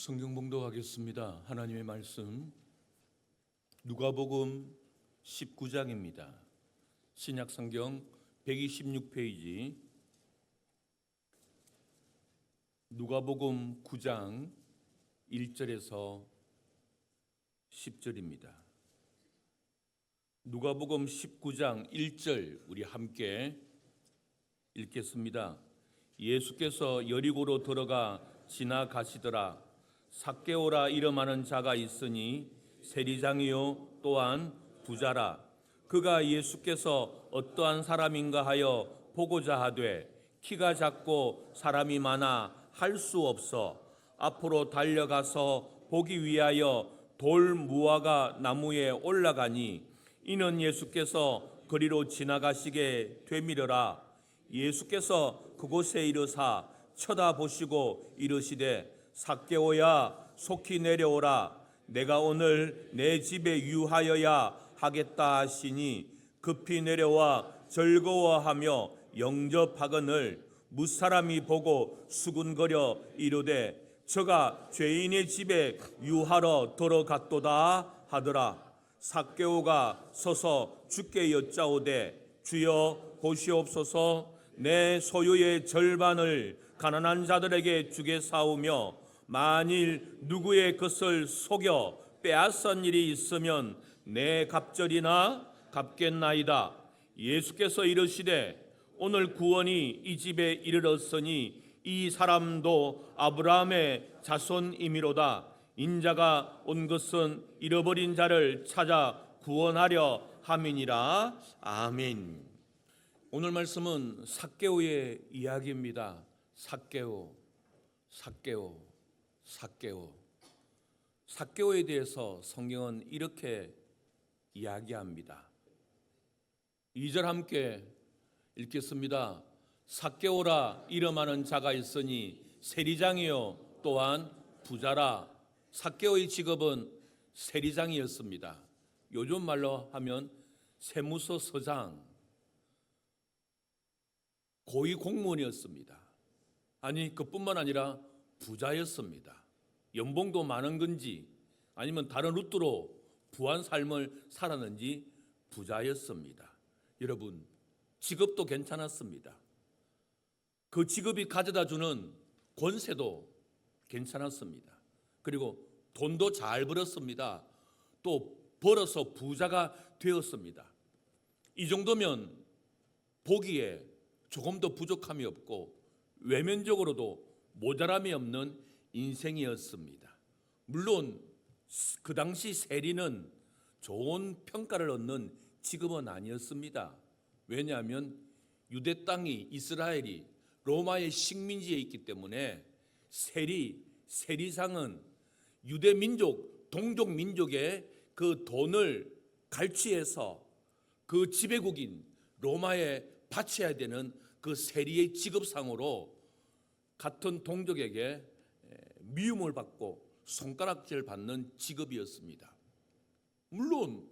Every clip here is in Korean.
성경 봉독하겠습니다. 하나님의 말씀 누가복음 19장입니다. 신약 성경 126페이지 누가복음 9장 1절에서 10절입니다. 누가복음 19장 1절 우리 함께 읽겠습니다. 예수께서 여리고로 들어가 지나가시더라. 삭개오라 이름하는 자가 있으니 세리장이요 또한 부자라. 그가 예수께서 어떠한 사람인가 하여 보고자 하되 키가 작고 사람이 많아 할 수 없어 앞으로 달려가서 보기 위하여 돌 무화과 나무에 올라가니 이는 예수께서 거리로 지나가시게 되밀어라. 예수께서 그곳에 이르사 쳐다보시고 이르시되 삭개오야 속히 내려오라. 내가 오늘 내 집에 유하여야 하겠다 하시니 급히 내려와 즐거워하며 영접하거늘 무사람이 보고 수군거려 이르되 저가 죄인의 집에 유하러 들어갔도다 하더라. 삭개오가 서서 주께 여짜오되 주여 보시옵소서 내 소유의 절반을 가난한 자들에게 주겠사오며 만일 누구의 것을 속여 빼앗은 일이 있으면 내 갑절이나 갚겠나이다. 예수께서 이르시되 오늘 구원이 이 집에 이르렀으니 이 사람도 아브라함의 자손이미로다. 인자가 온 것은 잃어버린 자를 찾아 구원하려 함이니라. 아멘. 오늘 말씀은 삭개오의 이야기입니다. 삭개오. 삭개오에 대해서 성경은 이렇게 이야기합니다. 2절 함께 읽겠습니다. 삭개오라 이름하는 자가 있으니 세리장이요 또한 부자라. 삭개오의 직업은 세리장이었습니다. 요즘 말로 하면 세무서 서장, 고위 공무원이었습니다. 아니 그뿐만 아니라 부자였습니다. 연봉도 많은 건지 아니면 다른 루트로 부한 삶을 살았는지 부자였습니다. 여러분, 직업도 괜찮았습니다. 그 직업이 가져다 주는 권세도 괜찮았습니다. 그리고 돈도 잘 벌었습니다. 또 벌어서 부자가 되었습니다. 이 정도면 보기에 조금 더 부족함이 없고 외면적으로도 모자람이 없는 인생이었습니다. 물론 그 당시 세리는 좋은 평가를 얻는 직업은 아니었습니다. 왜냐하면 유대 땅이 이스라엘이 로마의 식민지에 있기 때문에 세리상은 유대 민족, 동족 민족의 그 돈을 갈취해서 그 지배국인 로마에 바쳐야 되는 그 세리의 직업상으로 같은 동족에게 미움을 받고 손가락질 받는 직업이었습니다. 물론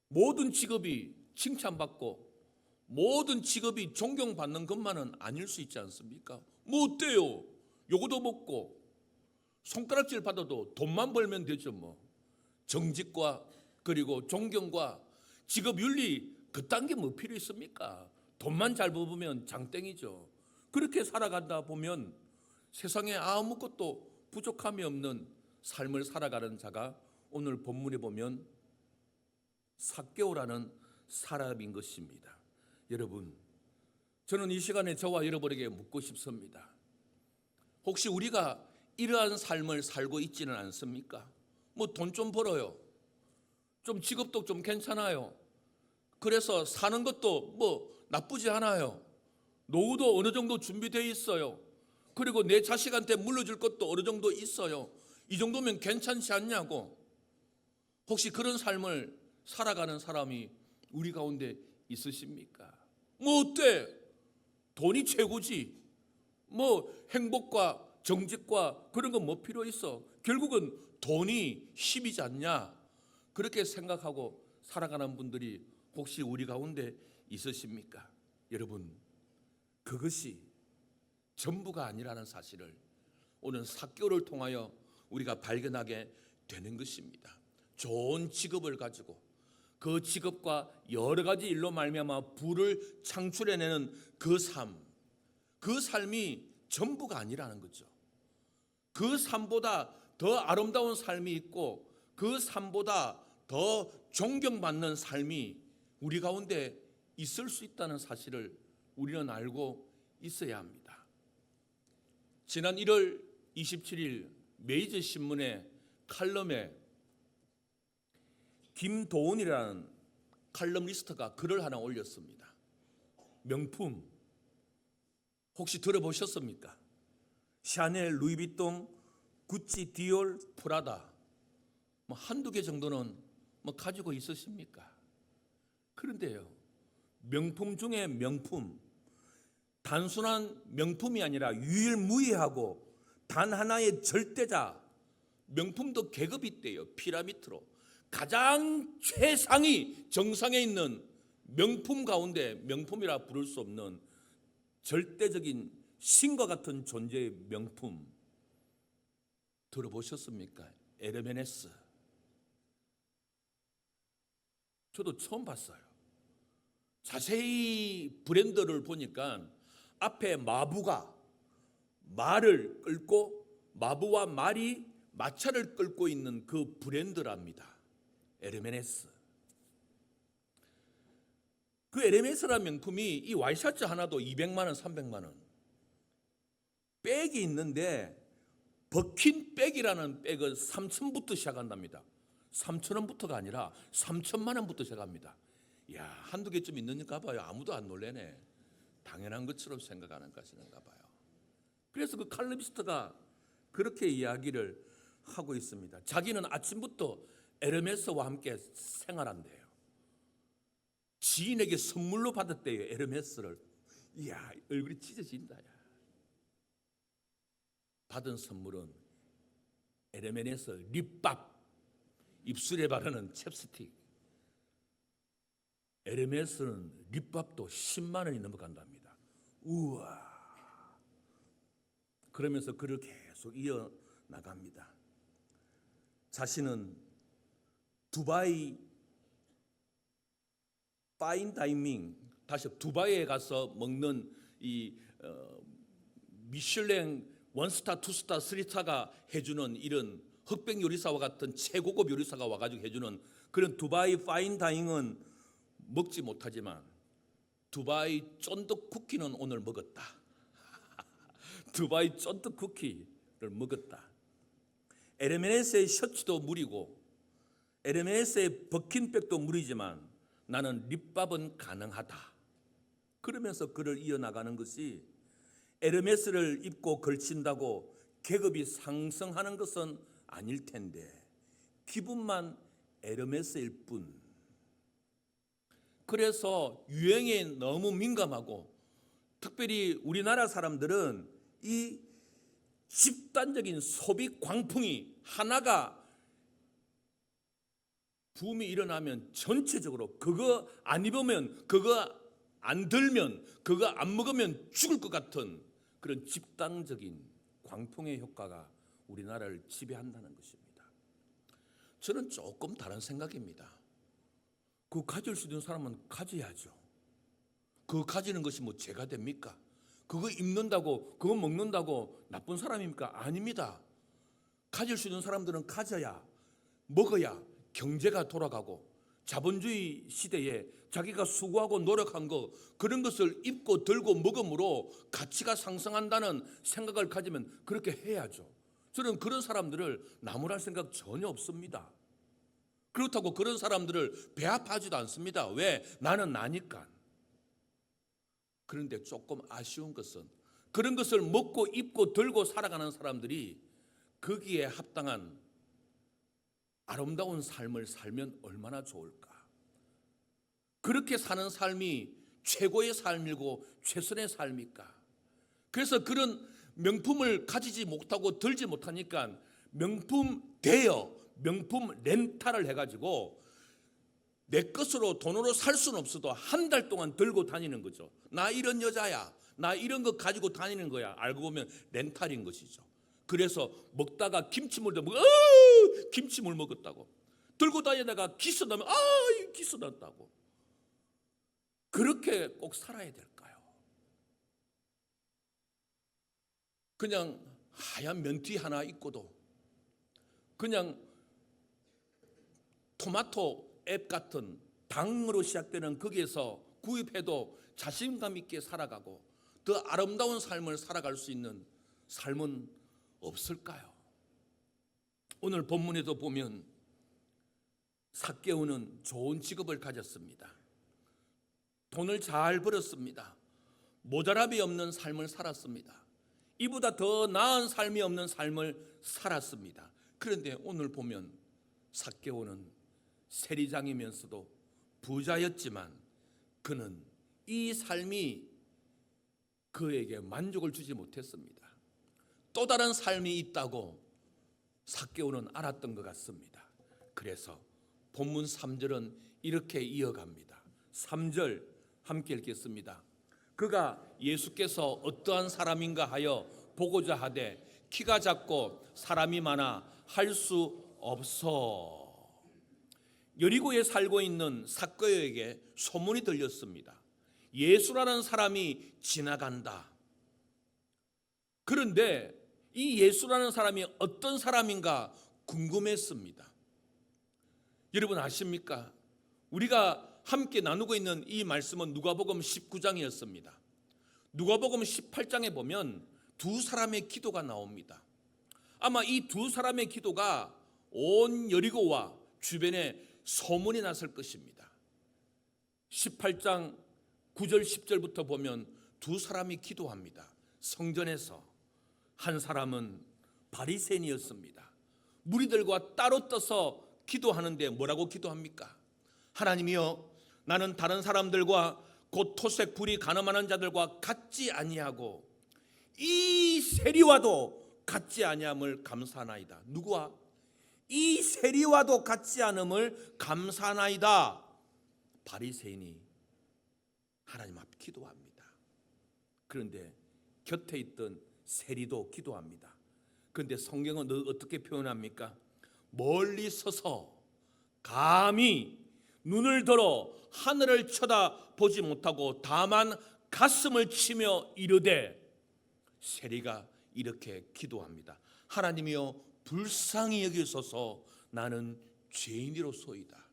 모든 직업이 칭찬받고 모든 직업이 존경받는 것만은 아닐 수 있지 않습니까? 뭐 어때요? 요거도 먹고 손가락질 받아도 돈만 벌면 되죠 뭐. 정직과 그리고 존경과 직업윤리 그딴 게 뭐 필요 있습니까? 돈만 잘 벌면 장땡이죠. 그렇게 살아가다 보면 세상에 아무것도 부족함이 없는 삶을 살아가는 자가 오늘 본문에 보면 삭개오라는 사람인 것입니다. 여러분, 저는 이 시간에 저와 여러분에게 묻고 싶습니다. 혹시 우리가 이러한 삶을 살고 있지는 않습니까? 뭐 돈 좀 벌어요. 좀 직업도 좀 괜찮아요. 그래서 사는 것도 뭐 나쁘지 않아요. 노후도 어느 정도 준비되어 있어요. 그리고 내 자식한테 물려줄 것도 어느 정도 있어요. 이 정도면 괜찮지 않냐고. 혹시 그런 삶을 살아가는 사람이 우리 가운데 있으십니까? 뭐 어때? 돈이 최고지. 뭐 행복과 정직과 그런 건 뭐 필요 있어? 결국은 돈이 힘이지 않냐? 그렇게 생각하고 살아가는 분들이 혹시 우리 가운데 있으십니까? 여러분, 그것이 전부가 아니라는 사실을 오늘 사교를 통하여 우리가 발견하게 되는 것입니다. 좋은 직업을 가지고 그 직업과 여러 가지 일로 말미암아 부를 창출해내는 그 삶이 전부가 아니라는 거죠. 그 삶보다 더 아름다운 삶이 있고 그 삶보다 더 존경받는 삶이 우리 가운데 있을 수 있다는 사실을 우리는 알고 있어야 합니다. 지난 1월 27일 메이저 신문의 칼럼에 김도훈이라는 칼럼니스트가 글을 하나 올렸습니다. 명품 혹시 들어보셨습니까? 샤넬, 루이비통, 구찌, 디올, 프라다 한두 개 정도는 가지고 있으십니까? 그런데요, 명품 중에 명품, 단순한 명품이 아니라 유일무이하고 단 하나의 절대자, 명품도 계급이 있대요. 피라미드로 가장 최상위 정상에 있는 명품 가운데 명품이라 부를 수 없는 절대적인 신과 같은 존재의 명품 들어보셨습니까? 에르메네스. 저도 처음 봤어요. 자세히 브랜드를 보니까 앞에 마부가 말을 끌고 마부와 말이 마차를 끌고 있는 그 브랜드랍니다. 에르메네스. 그 에르메스라는 명품이 이 와이셔츠 하나도 200만 원, 300만 원. 백이 있는데 버킨 백이라는 백은 3,000부터 시작한답니다. 3,000원부터가 아니라 3,000만 원부터 시작합니다. 이야, 한두 개쯤 있는가 봐요. 아무도 안 놀래네. 당연한 것처럼 생각하는 것인가 봐요. 그래서 그 칼럼니스트가 그렇게 이야기를 하고 있습니다. 자기는 아침부터 에르메스와 함께 생활한대요. 지인에게 선물로 받았대요, 에르메스를. 이야, 얼굴이 찢어진다. 야. 받은 선물은 에르메스 립밥, 입술에 바르는 챕스틱. 에르메스는 립밥도 10만 원이 넘어간답니다. 우와. 그러면서 글을 계속 이어나갑니다. 자신은 두바이 파인 다이닝, 다시 두바이에 가서 먹는 이 미슐랭 원스타, 투스타, 쓰리스타가 해주는 이런 흑백 요리사와 같은 최고급 요리사가 와가지고 해주는 그런 두바이 파인 다이닝은 먹지 못하지만 두바이 쫀득 쿠키는 오늘 먹었다. 두바이 쫀득 쿠키를 먹었다. 에르메스의 셔츠도 무리고 에르메스의 버킨백도 무리지만 나는 립밥은 가능하다. 그러면서 글을 이어나가는 것이 에르메스를 입고 걸친다고 계급이 상승하는 것은 아닐 텐데 기분만 에르메스일 뿐. 그래서 유행에 너무 민감하고 특별히 우리나라 사람들은 이 집단적인 소비 광풍이 하나가 붐이 일어나면 전체적으로 그거 안 입으면, 그거 안 들면, 그거 안 먹으면 죽을 것 같은 그런 집단적인 광풍의 효과가 우리나라를 지배한다는 것입니다. 저는 조금 다른 생각입니다. 그거 가질 수 있는 사람은 가져야죠. 그거 가지는 것이 뭐 죄가 됩니까? 그거 입는다고, 그거 먹는다고 나쁜 사람입니까? 아닙니다. 가질 수 있는 사람들은 가져야, 먹어야 경제가 돌아가고 자본주의 시대에 자기가 수고하고 노력한 거, 그런 것을 입고 들고 먹음으로 가치가 상승한다는 생각을 가지면 그렇게 해야죠. 저는 그런 사람들을 나무랄 생각 전혀 없습니다. 그렇다고 그런 사람들을 배합하지도 않습니다. 왜? 나는 나니까. 그런데 조금 아쉬운 것은 그런 것을 먹고 입고 들고 살아가는 사람들이 거기에 합당한 아름다운 삶을 살면 얼마나 좋을까. 그렇게 사는 삶이 최고의 삶이고 최선의 삶일까. 그래서 그런 명품을 가지지 못하고 들지 못하니까 명품 대여, 명품 렌탈을 해가지고 내 것으로 돈으로 살 수는 없어도 한 달 동안 들고 다니는 거죠. 나 이런 여자야, 나 이런 거 가지고 다니는 거야. 알고 보면 렌탈인 것이죠. 그래서 먹다가 김치물 김치물 먹었다고. 들고 다니다가 기스 나면 기스 났다고. 그렇게 꼭 살아야 될까요? 그냥 하얀 면티 하나 입고도, 그냥 토마토 앱 같은 당으로 시작되는 거기에서 구입해도 자신감 있게 살아가고 더 아름다운 삶을 살아갈 수 있는 삶은 없을까요? 오늘 본문에도 보면 삭개오는 좋은 직업을 가졌습니다. 돈을 잘 벌었습니다. 모자람이 없는 삶을 살았습니다. 이보다 더 나은 삶이 없는 삶을 살았습니다. 그런데 오늘 보면 삭개오는 세리장이면서도 부자였지만 그는 이 삶이 그에게 만족을 주지 못했습니다. 또 다른 삶이 있다고 삭개오는 알았던 것 같습니다. 그래서 본문 3절은 이렇게 이어갑니다. 3절 함께 읽겠습니다. 그가 예수께서 어떠한 사람인가 하여 보고자 하되 키가 작고 사람이 많아 할 수 없어. 여리고에 살고 있는 삭개오에게 소문이 들렸습니다. 예수라는 사람이 지나간다. 그런데 이 예수라는 사람이 어떤 사람인가 궁금했습니다. 여러분 아십니까? 우리가 함께 나누고 있는 이 말씀은 누가복음 19장이었습니다. 누가복음 18장에 보면 두 사람의 기도가 나옵니다. 아마 이 두 사람의 기도가 온 여리고와 주변에 소문이 났을 것입니다. 18장 9절 10절부터 보면 두 사람이 기도합니다. 성전에서. 한 사람은 바리새인이었습니다. 무리들과 따로 떠서 기도하는데 뭐라고 기도합니까? 하나님이여, 나는 다른 사람들과 곧 토색 불이 가늠하는 자들과 같지 아니하고 이 세리와도 같지 아니함을 감사하나이다. 누구와? 이 세리와도 같지 않음을 감사하나이다. 바리새인이 하나님 앞 기도합니다. 그런데 곁에 있던 세리도 기도합니다. 그런데 성경은 어떻게 표현합니까? 멀리 서서 감히 눈을 들어 하늘을 쳐다보지 못하고 다만 가슴을 치며 이르되, 세리가 이렇게 기도합니다. 하나님이여 불쌍히 여기소서, 나는 죄인이로소이다.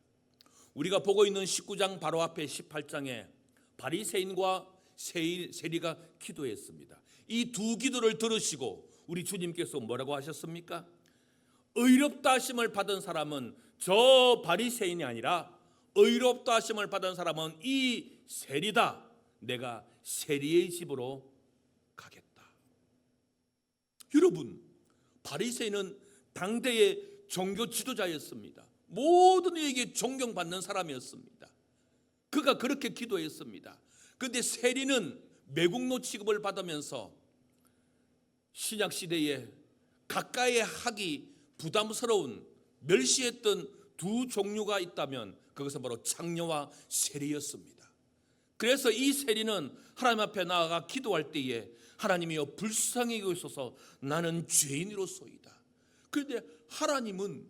우리가 보고 있는 19장 바로 앞에 18장에 바리새인과 세리가 기도했습니다. 이 두 기도를 들으시고 우리 주님께서 뭐라고 하셨습니까? 의롭다 하심을 받은 사람은 저 바리새인이 아니라 의롭다 하심을 받은 사람은 이 세리다. 내가 세리의 집으로 가겠다. 여러분, 바리새인은 당대의 종교 지도자였습니다. 모든 이에게 존경받는 사람이었습니다. 그가 그렇게 기도했습니다. 그런데 세리는 매국노 취급을 받으면서 신약시대에 가까이 하기 부담스러운 멸시했던 두 종류가 있다면 그것은 바로 창녀와 세리였습니다. 그래서 이 세리는 하나님 앞에 나아가 기도할 때에 하나님이여 불쌍히 여기소서, 나는 죄인으로소이다. 그런데 하나님은,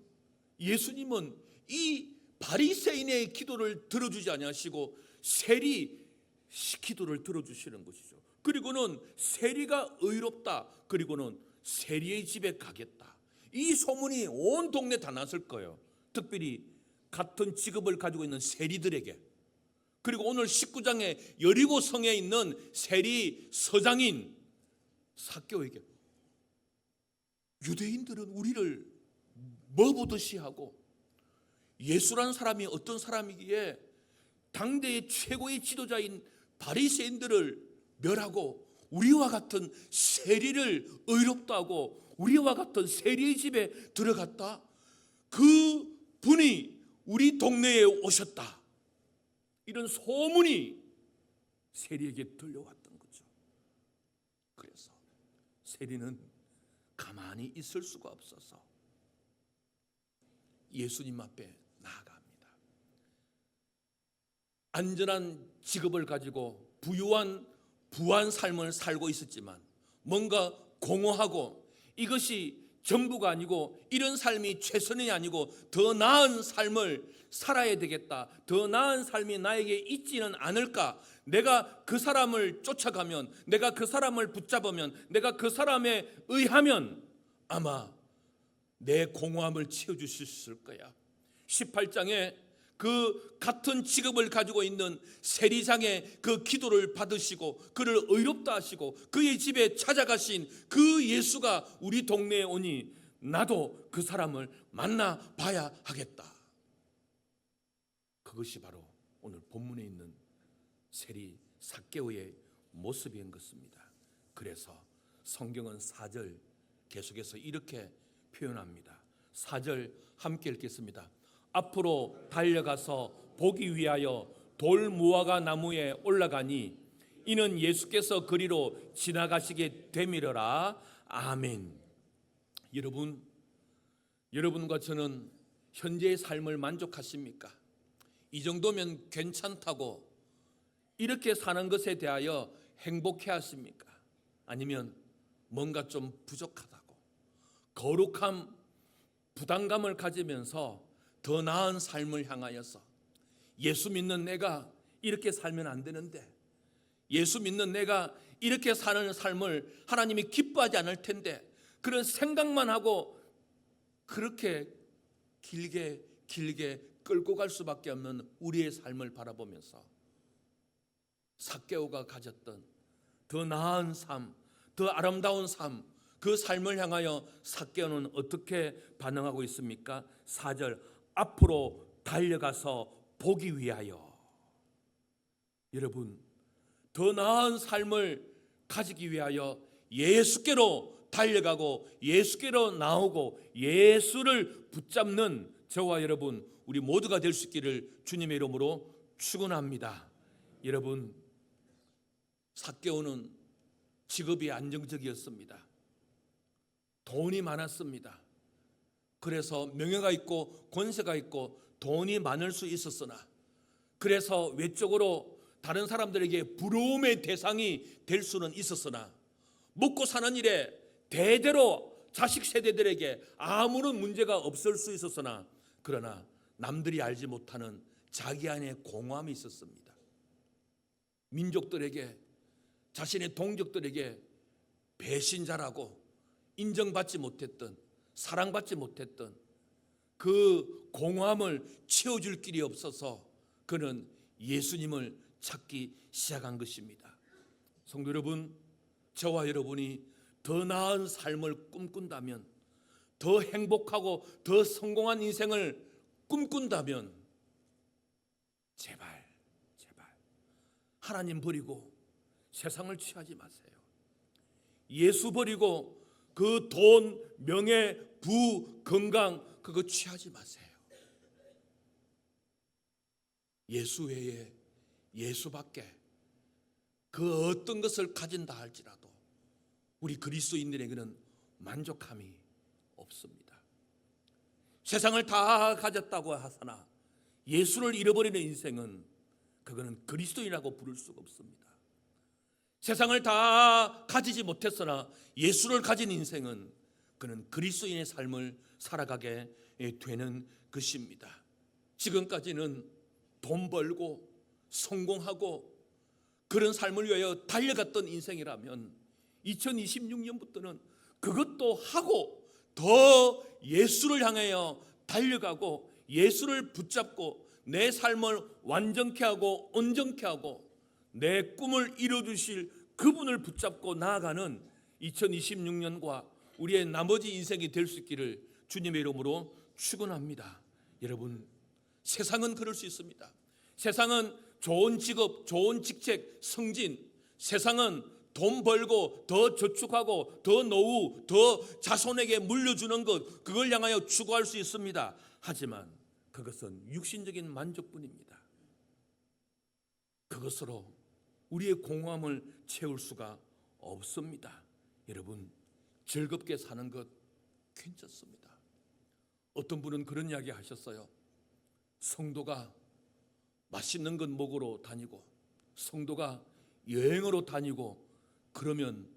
예수님은 이 바리새인의 기도를 들어주지 아니하시고 세리 기도를 들어주시는 것이죠. 그리고는 세리가 의롭다, 그리고는 세리의 집에 가겠다. 이 소문이 온 동네 다 났을 거예요. 특별히 같은 직업을 가지고 있는 세리들에게. 그리고 오늘 19장에 여리고 성에 있는 세리 서장인 삭개오에게, 유대인들은 우리를 뭐 보듯이 하고 예수라는 사람이 어떤 사람이기에 당대의 최고의 지도자인 바리새인들을 멸하고 우리와 같은 세리를 의롭다 하고 우리와 같은 세리의 집에 들어갔다. 그 분이 우리 동네에 오셨다. 이런 소문이 세리에게 들려왔던 거죠. 그래서 세리는 가만히 있을 수가 없어서 예수님 앞에 나아갑니다. 안전한 직업을 가지고 부유한 부한 삶을 살고 있었지만 뭔가 공허하고 이것이 전부가 아니고 이런 삶이 최선이 아니고 더 나은 삶을 살아야 되겠다. 더 나은 삶이 나에게 있지는 않을까? 내가 그 사람을 쫓아가면, 내가 그 사람을 붙잡으면, 내가 그 사람에 의하면 아마 내 공허함을 채워주실 수 있을 거야. 18장에 그 같은 직업을 가지고 있는 세리장의 그 기도를 받으시고 그를 의롭다 하시고 그의 집에 찾아가신 그 예수가 우리 동네에 오니 나도 그 사람을 만나 봐야 하겠다. 그것이 바로 오늘 본문에 있는 세리 삭개오의 모습인 것입니다. 그래서 성경은 4절 계속해서 이렇게 표현합니다. 4절 함께 읽겠습니다. 앞으로 달려가서 보기 위하여 돌 무화과 나무에 올라가니 이는 예수께서 그리로 지나가시게 되미러라. 아멘. 여러분과 저는 현재의 삶을 만족하십니까? 이 정도면 괜찮다고 이렇게 사는 것에 대하여 행복해 하십니까? 아니면 뭔가 좀 부족하다고 거룩함, 부담감을 가지면서 더 나은 삶을 향하여서 예수 믿는 내가 이렇게 살면 안 되는데, 예수 믿는 내가 이렇게 사는 삶을 하나님이 기뻐하지 않을 텐데, 그런 생각만 하고 그렇게 길게 끌고 갈 수밖에 없는 우리의 삶을 바라보면서 삭개오가 가졌던 더 나은 삶, 더 아름다운 삶, 그 삶을 향하여 삭개오는 어떻게 반응하고 있습니까? 4절 앞으로 달려가서 보기 위하여. 여러분, 더 나은 삶을 가지기 위하여 예수께로 달려가고 예수께로 나오고 예수를 붙잡는 저와 여러분 우리 모두가 될 수 있기를 주님의 이름으로 축원합니다. 여러분, 삭개오는 직업이 안정적이었습니다. 돈이 많았습니다. 그래서 명예가 있고 권세가 있고 돈이 많을 수 있었으나, 그래서 외적으로 다른 사람들에게 부러움의 대상이 될 수는 있었으나, 먹고 사는 일에 대대로 자식 세대들에게 아무런 문제가 없을 수 있었으나, 그러나 남들이 알지 못하는 자기 안에 공허함이 있었습니다. 민족들에게, 자신의 동족들에게 배신자라고 인정받지 못했던, 사랑받지 못했던 그 공허함을 채워줄 길이 없어서 그는 예수님을 찾기 시작한 것입니다. 성도 여러분, 저와 여러분이 더 나은 삶을 꿈꾼다면, 더 행복하고 더 성공한 인생을 꿈꾼다면 제발 하나님 버리고 세상을 취하지 마세요. 예수 버리고 그 돈, 명예, 부, 건강 그거 취하지 마세요. 예수 외에, 예수밖에 그 어떤 것을 가진다 할지라도 우리 그리스도인들에게는 만족함이 없습니다. 세상을 다 가졌다고 하사나 예수를 잃어버리는 인생은 그거는 그리스도인이라고 부를 수가 없습니다. 세상을 다 가지지 못했으나 예수를 가진 인생은 그는 그리스도인의 삶을 살아가게 되는 것입니다. 지금까지는 돈 벌고 성공하고 그런 삶을 위하여 달려갔던 인생이라면 2026년부터는 그것도 하고 더 예수를 향하여 달려가고 예수를 붙잡고 내 삶을 완전케 하고 온전케 하고 내 꿈을 이루어주실 그분을 붙잡고 나아가는 2026년과 우리의 나머지 인생이 될 수 있기를 주님의 이름으로 축원합니다. 여러분, 세상은 그럴 수 있습니다. 세상은 좋은 직업, 좋은 직책, 승진, 세상은 돈 벌고 더 저축하고 더 노후, 더 자손에게 물려주는 것, 그걸 향하여 추구할 수 있습니다. 하지만 그것은 육신적인 만족뿐입니다. 그것으로 우리의 공허함을 채울 수가 없습니다. 여러분, 즐겁게 사는 것 괜찮습니다. 어떤 분은 그런 이야기 하셨어요. 성도가 맛있는 것 먹으러 다니고 성도가 여행으로 다니고 그러면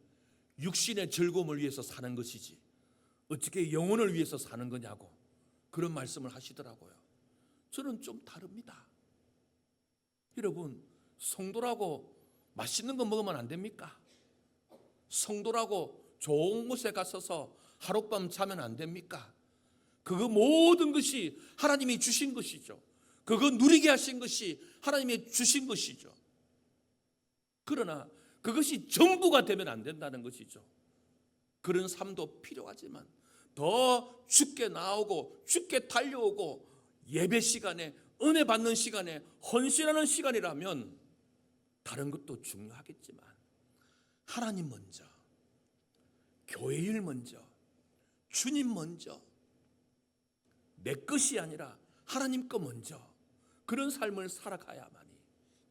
육신의 즐거움을 위해서 사는 것이지 어떻게 영혼을 위해서 사는 거냐고 그런 말씀을 하시더라고요. 저는 좀 다릅니다. 여러분, 성도라고 맛있는 거 먹으면 안 됩니까? 성도라고 좋은 곳에 가서서 하룻밤 자면 안 됩니까? 그거 모든 것이 하나님이 주신 것이죠. 그거 누리게 하신 것이 하나님이 주신 것이죠. 그러나 그것이 전부가 되면 안 된다는 것이죠. 그런 삶도 필요하지만 더 주께 나오고 주께 달려오고 예배 시간에 은혜 받는 시간에 헌신하는 시간이라면 다른 것도 중요하겠지만 하나님 먼저, 교회 일 먼저, 주님 먼저, 내 것이 아니라 하나님 거 먼저 그런 삶을 살아가야만이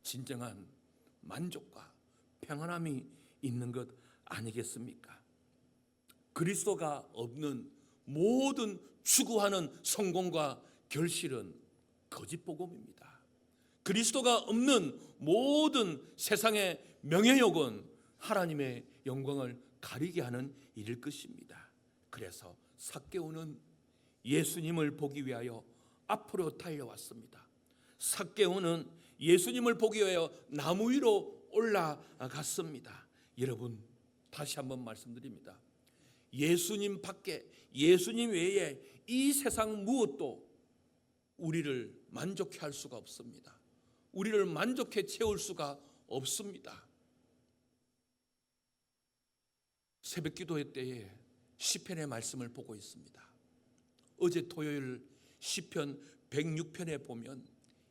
진정한 만족과 평안함이 있는 것 아니겠습니까? 그리스도가 없는 모든 추구하는 성공과 결실은 거짓 복음입니다. 그리스도가 없는 모든 세상의 명예욕은 하나님의 영광을 가리게 하는 일일 것입니다. 그래서 삭개오는 예수님을 보기 위하여 앞으로 달려왔습니다. 삭개오는 예수님을 보기 위하여 나무 위로 올라갔습니다. 여러분, 다시 한번 말씀드립니다. 예수님 밖에, 예수님 외에 이 세상 무엇도 우리를 만족해 할 수가 없습니다. 우리를 만족해 채울 수가 없습니다. 새벽 기도회 때에 시편의 말씀을 보고 있습니다. 어제 토요일 시편 106편에 보면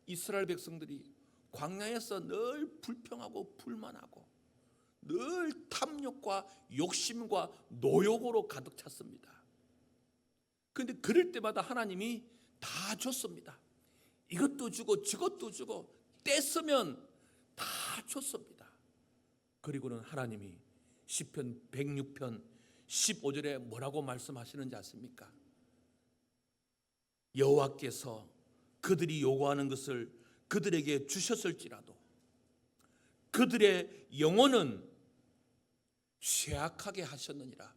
이스라엘 백성들이 광야에서 늘 불평하고 불만하고 늘 탐욕과 욕심과 노욕으로 가득 찼습니다. 그런데 그럴 때마다 하나님이 다 줬습니다. 이것도 주고 저것도 주고 떼쓰면 다 줬습니다. 그리고는 하나님이 시편 106편 15절에 뭐라고 말씀하시는지 아십니까? 여호와께서 그들이 요구하는 것을 그들에게 주셨을지라도 그들의 영혼은 쇠약하게 하셨느니라.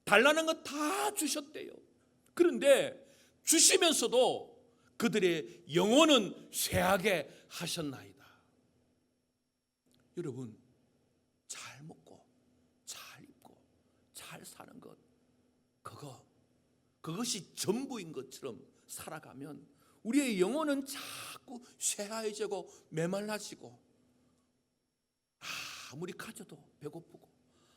달라는 것 다 주셨대요. 그런데 주시면서도 그들의 영혼은 쇠하게 하셨나이다. 여러분, 잘 먹고 잘 입고 잘 사는 것, 그것이 전부인 것처럼 살아가면 우리의 영혼은 자꾸 쇠하해지고 메말라지고 아무리 가져도 배고프고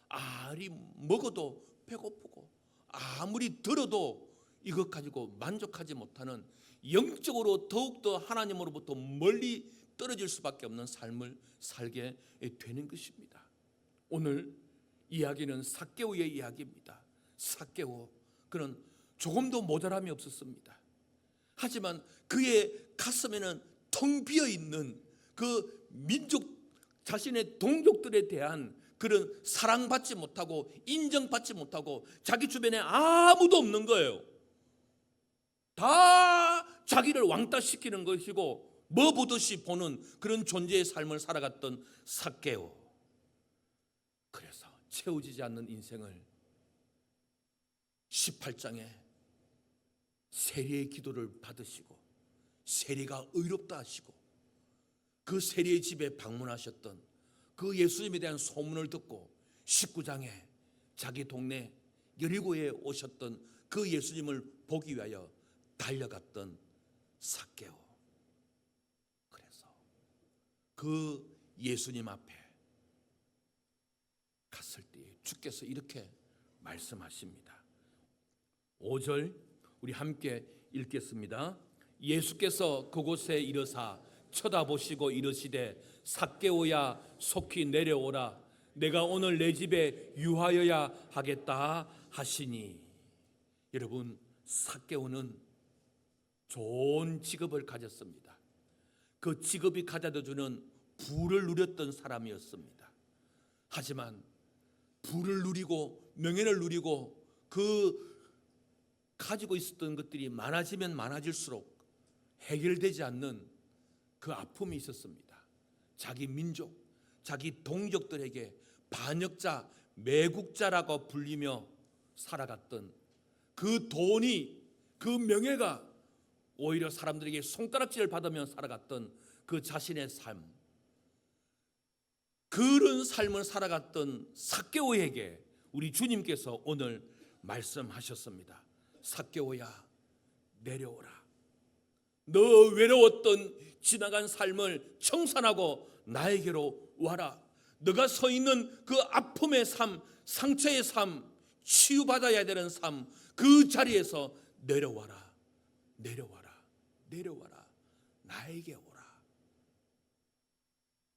아무리 먹어도 배고프고 아무리 들어도 이것 가지고 만족하지 못하는 영적으로 더욱더 하나님으로부터 멀리 떨어질 수밖에 없는 삶을 살게 되는 것입니다. 오늘 이야기는 삭개오의 이야기입니다. 삭개오, 그는 조금도 모자람이 없었습니다. 하지만 그의 가슴에는 텅 비어있는 그 민족, 자신의 동족들에 대한 그런 사랑받지 못하고 인정받지 못하고 자기 주변에 아무도 없는 거예요. 다 자기를 왕따시키는 것이고 뭐 보듯이 보는 그런 존재의 삶을 살아갔던 삭개오. 그래서 채워지지 않는 인생을 18장에 세리의 기도를 받으시고 세리가 의롭다 하시고 그 세리의 집에 방문하셨던 그 예수님에 대한 소문을 듣고 19장에 자기 동네 여리고에 오셨던 그 예수님을 보기 위하여 달려갔던 삭개오. 그래서 그 예수님 앞에 갔을 때 주께서 이렇게 말씀하십니다. 5절 우리 함께 읽겠습니다. 예수께서 그곳에 이르사 쳐다보시고 이르시되 삭개오야 속히 내려오라. 내가 오늘 내 집에 유하여야 하겠다 하시니. 여러분, 삭개오는 좋은 직업을 가졌습니다. 그 직업이 가져다 주는 부를 누렸던 사람이었습니다. 하지만 부를 누리고 명예를 누리고 그 가지고 있었던 것들이 많아지면 많아질수록 해결되지 않는 그 아픔이 있었습니다. 자기 민족, 자기 동족들에게 반역자, 매국자라고 불리며 살아갔던 그 돈이, 그 명예가 오히려 사람들에게 손가락질을 받으며 살아갔던 그 자신의 삶, 그런 삶을 살아갔던 삭개오에게 우리 주님께서 오늘 말씀하셨습니다. 삭개오야, 내려오라. 너 외로웠던 지나간 삶을 청산하고 나에게로 와라. 너가 서 있는 그 아픔의 삶, 상처의 삶, 치유받아야 되는 삶, 그 자리에서 내려와라. 내려와라. 내려와라. 나에게 오라.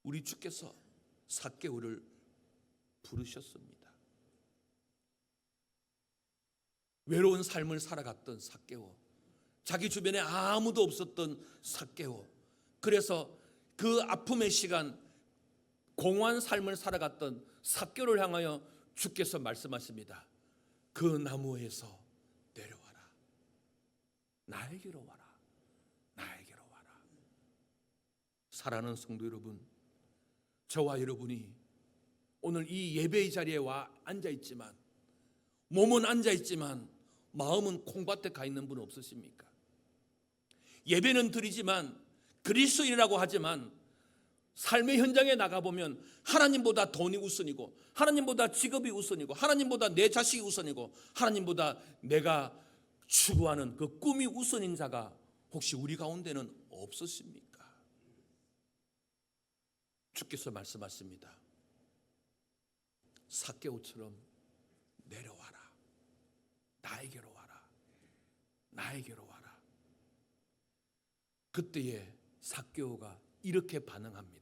우리 주께서 삭개오를 부르셨습니다. 외로운 삶을 살아갔던 삭개오, 자기 주변에 아무도 없었던 삭개오, 그래서 그 아픔의 시간, 공허한 삶을 살아갔던 삭개오를 향하여 주께서 말씀하십니다. 그 나무에서 내려와라. 나에게로 와라. 나에게로 와라. 사랑하는 성도 여러분, 저와 여러분이 오늘 이 예배의 자리에 와 앉아있지만, 몸은 앉아있지만 마음은 콩밭에 가 있는 분 없으십니까? 예배는 드리지만, 그리스도인이라고 하지만 삶의 현장에 나가보면 하나님보다 돈이 우선이고, 하나님보다 직업이 우선이고, 하나님보다 내 자식이 우선이고, 하나님보다 내가 추구하는 그 꿈이 우선인 자가 혹시 우리 가운데는 없으십니까? 주께서 말씀하십니다. 삭개오처럼 내려와라. 나에게로 와라. 나에게로 와라. 그때에 삭개오가 이렇게 반응합니다.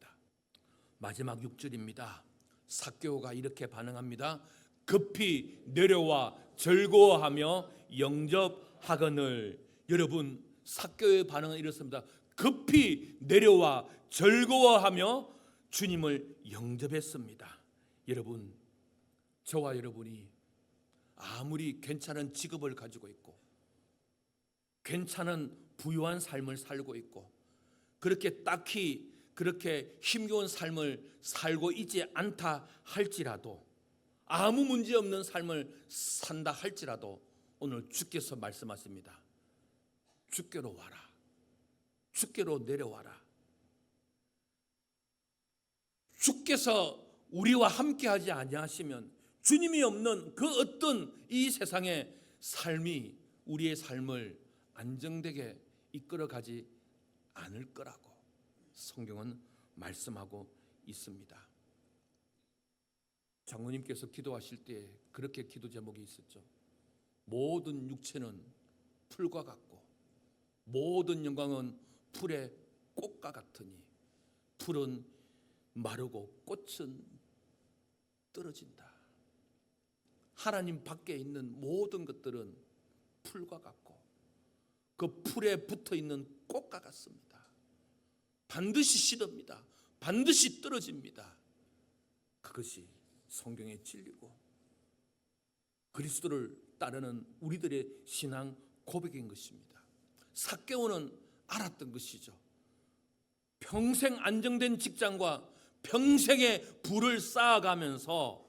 마지막 6절입니다. 삭개오가 이렇게 반응합니다. 급히 내려와 즐거워하며 영접하거늘. 여러분, 삭개오의 반응은 이렇습니다. 급히 내려와 즐거워하며 주님을 영접했습니다. 여러분, 저와 여러분이 아무리 괜찮은 직업을 가지고 있고 괜찮은 부유한 삶을 살고 있고 그렇게 딱히 그렇게 힘겨운 삶을 살고 있지 않다 할지라도, 아무 문제 없는 삶을 산다 할지라도 오늘 주께서 말씀하십니다. 주께로 와라. 주께로 내려와라. 주께서 우리와 함께하지 아니하시면 주님이 없는 그 어떤 이 세상의 삶이 우리의 삶을 안정되게 이끌어가지 않을 거라고 성경은 말씀하고 있습니다. 장로님께서 기도하실 때 그렇게 기도 제목이 있었죠. 모든 육체는 풀과 같고 모든 영광은 풀의 꽃과 같으니 풀은 마르고 꽃은 떨어진다. 하나님 밖에 있는 모든 것들은 풀과 같고 그 풀에 붙어 있는 꽃과 같습니다. 반드시 시듭니다. 반드시 떨어집니다. 그것이 성경의 진리고 그리스도를 따르는 우리들의 신앙 고백인 것입니다. 삭개오는 알았던 것이죠. 평생 안정된 직장과 평생의 부를 쌓아가면서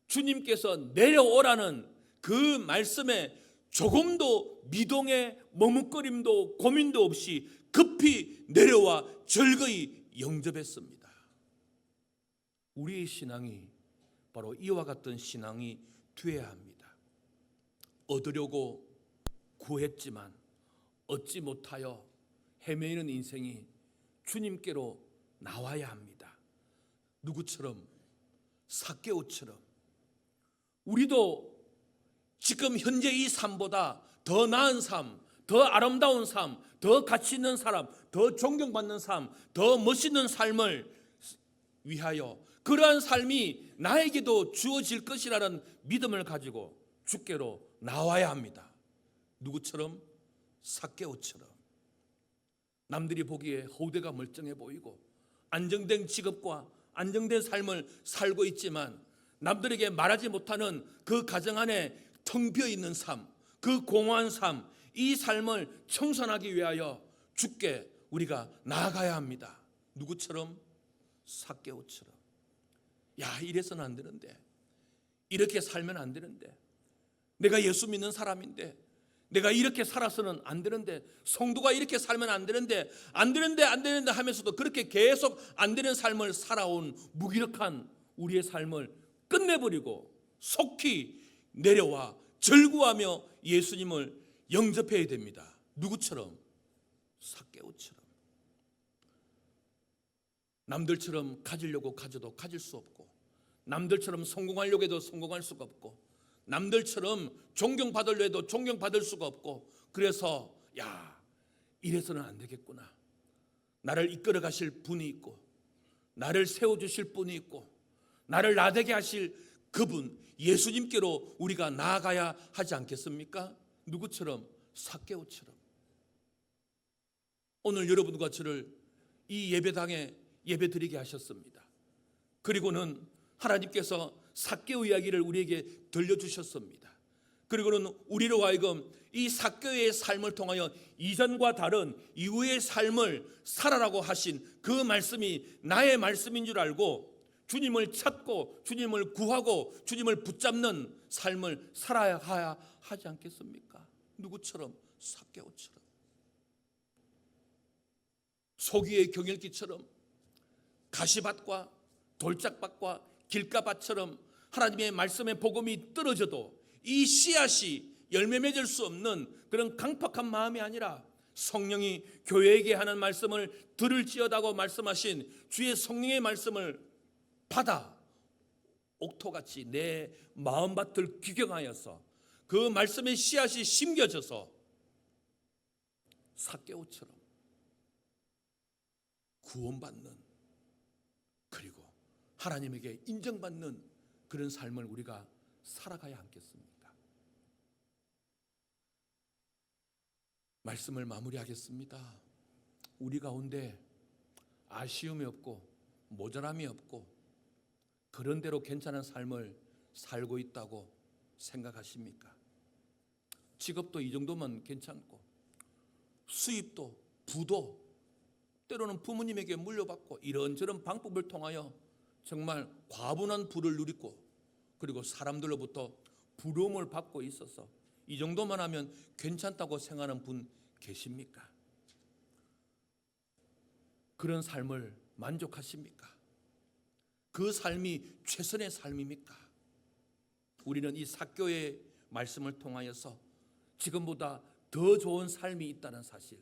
주님께서 내려오라는 그 말씀에 조금도 미동의 머뭇거림도 고민도 없이 급히 내려와 즐거이 영접했습니다. 우리의 신앙이 바로 이와 같은 신앙이 되어야 합니다. 얻으려고 구했지만 얻지 못하여 헤매이는 인생이 주님께로 나와야 합니다. 누구처럼? 삭개오처럼. 우리도 지금 현재 이 삶보다 더 나은 삶, 더 아름다운 삶, 더 가치 있는 사람, 더 존경받는 삶, 더 멋있는 삶을 위하여 그러한 삶이 나에게도 주어질 것이라는 믿음을 가지고 주께로 나와야 합니다. 누구처럼? 삭개오처럼. 남들이 보기에 호되가 멀쩡해 보이고 안정된 직업과 안정된 삶을 살고 있지만 남들에게 말하지 못하는 그 가정 안에 텅 비어 있는 삶, 그 공허한 삶, 이 삶을 청산하기 위하여 주께 우리가 나아가야 합니다. 누구처럼? 삭개오처럼. 야, 이래서는 안 되는데, 이렇게 살면 안 되는데, 내가 예수 믿는 사람인데 내가 이렇게 살아서는 안 되는데, 성도가 이렇게 살면 안 되는데 하면서도 그렇게 계속 안 되는 삶을 살아온 무기력한 우리의 삶을 끝내버리고 속히 내려와 절구하며 예수님을 영접해야 됩니다. 누구처럼? 삭개오처럼. 남들처럼 가지려고 가져도 가질 수 없고, 남들처럼 성공하려고 해도 성공할 수가 없고, 남들처럼 존경받으려 해도 존경받을 수가 없고, 그래서 이래서는 안 되겠구나. 나를 이끌어 가실 분이 있고, 나를 세워주실 분이 있고, 나를 나되게 하실 그분 예수님께로 우리가 나아가야 하지 않겠습니까? 누구처럼? 삭개오처럼. 오늘 여러분과 저를 이 예배당에 예배드리게 하셨습니다. 그리고는 하나님께서 삭개오 이야기를 우리에게 들려주셨습니다. 그리고는 우리로 하여금 이 삭개오의 삶을 통하여 이전과 다른 이후의 삶을 살아라고 하신 그 말씀이 나의 말씀인 줄 알고 주님을 찾고 주님을 구하고 주님을 붙잡는 삶을 살아야 하지 않겠습니까? 누구처럼? 삭개오처럼. 소기의 경일기처럼, 가시밭과 돌짝밭과 길가밭처럼 하나님의 말씀의 복음이 떨어져도 이 씨앗이 열매 맺을 수 없는 그런 강팍한 마음이 아니라, 성령이 교회에게 하는 말씀을 들을지어다고 말씀하신 주의 성령의 말씀을 받아 옥토같이 내 마음밭을 규경하여서 그 말씀의 씨앗이 심겨져서 삭개오처럼 구원받는, 그리고 하나님에게 인정받는 그런 삶을 우리가 살아가야 않겠습니까? 말씀을 마무리하겠습니다. 우리 가운데 아쉬움이 없고 모자람이 없고 그런 대로 괜찮은 삶을 살고 있다고 생각하십니까? 직업도 이 정도면 괜찮고, 수입도, 부도 때로는 부모님에게 물려받고, 이런저런 방법을 통하여 정말 과분한 부를 누리고, 그리고 사람들로부터 부러움을 받고 있어서 이 정도만 하면 괜찮다고 생각하는 분 계십니까? 그런 삶을 만족하십니까? 그 삶이 최선의 삶입니까? 우리는 이 삭개오의 말씀을 통하여서 지금보다 더 좋은 삶이 있다는 사실,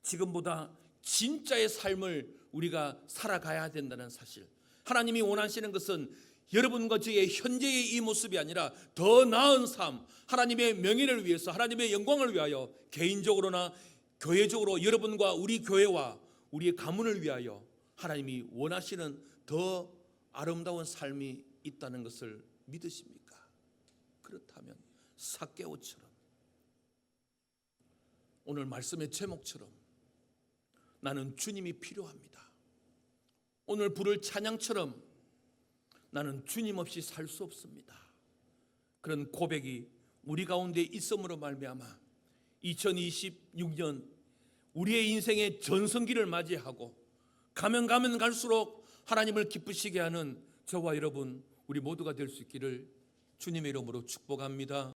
지금보다 진짜의 삶을 우리가 살아가야 된다는 사실, 하나님이 원하시는 것은 여러분과 저의 현재의 이 모습이 아니라 더 나은 삶, 하나님의 명예를 위해서, 하나님의 영광을 위하여, 개인적으로나 교회적으로 여러분과 우리 교회와 우리의 가문을 위하여 하나님이 원하시는 더 아름다운 삶이 있다는 것을 믿으십니까? 그렇다면 삭개오처럼, 오늘 말씀의 제목처럼 나는 주님이 필요합니다. 오늘 부를 찬양처럼 나는 주님 없이 살 수 없습니다. 그런 고백이 우리 가운데 있음으로 말미암아 2026년 우리의 인생의 전성기를 맞이하고 가면 갈수록 하나님을 기쁘시게 하는 저와 여러분 우리 모두가 될 수 있기를 주님의 이름으로 축복합니다.